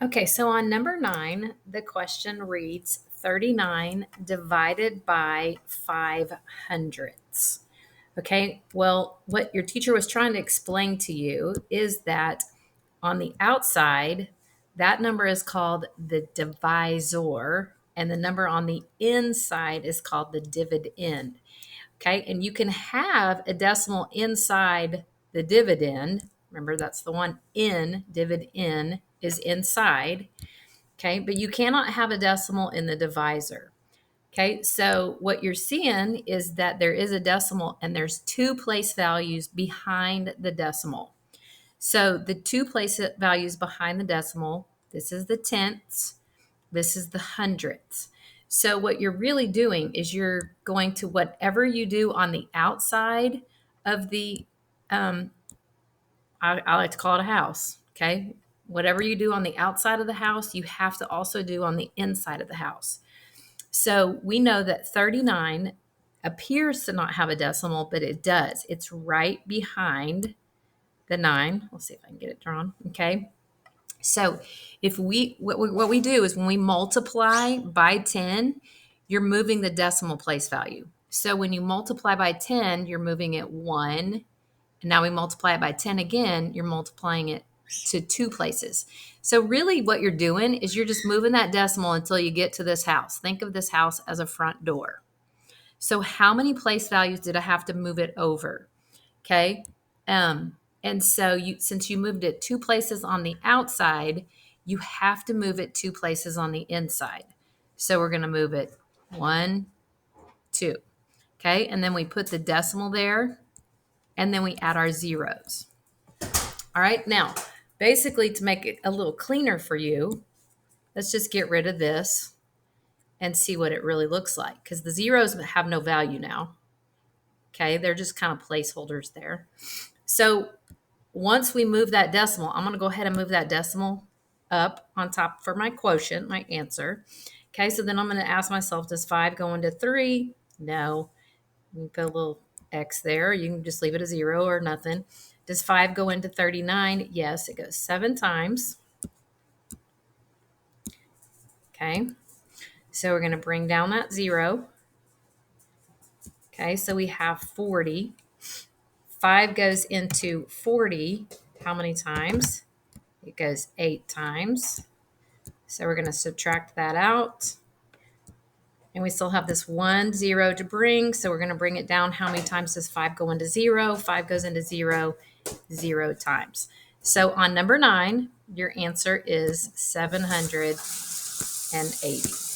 Okay, so on number 9, the question reads 39 divided by 5 hundredths. Okay, well, what your teacher was trying to explain to you is that on the outside, that number is called the divisor, and the number on the inside is called the dividend. Okay, and you can have a decimal inside the dividend. Remember, that's the one in, dividend is inside. Okay, but you cannot have a decimal in the divisor. Okay, so what you're seeing is that there is a decimal and there's two place values behind the decimal. So the two place values behind the decimal, this is the tenths, this is the hundredths. So what you're really doing is you're going to whatever you do on the outside of the, I like to call it a house, okay? Whatever you do on the outside of the house, you have to also do on the inside of the house. So we know that 39 appears to not have a decimal, but it does. It's right behind the 9. Let's see if I can get it drawn. Okay. So if what we do is when we multiply by 10, you're moving the decimal place value. So when you multiply by 10, you're moving it 1. And now we multiply it by 10 again, you're multiplying it to 2 places. So really what you're doing is you're just moving that decimal until you get to this house. Think of this house as a front door. So how many place values did I have to move it over? Okay. And so since you moved it 2 places on the outside, you have to move it 2 places on the inside. So we're going to move it 1, 2. Okay. And then we put the decimal there and then we add our zeros. All right. Now, basically to make it a little cleaner for you, let's just get rid of this and see what it really looks like because the zeros have no value now. Okay. They're just kind of placeholders there. So once we move that decimal, I'm going to go ahead and move that decimal up on top for my quotient, my answer. Okay, so then I'm going to ask myself, does 5 go into 3? No. You can put a little X there. You can just leave it a 0 or nothing. Does 5 go into 39? Yes, it goes 7 times. Okay, so we're going to bring down that 0. Okay, so we have 40. 5 goes into 40 how many times? It goes 8 times. So we're going to subtract that out. And we still have this 1 0 to bring. So we're going to bring it down. How many times does 5 go into 0? 5 goes into 0, 0 times. So on number 9, your answer is 780.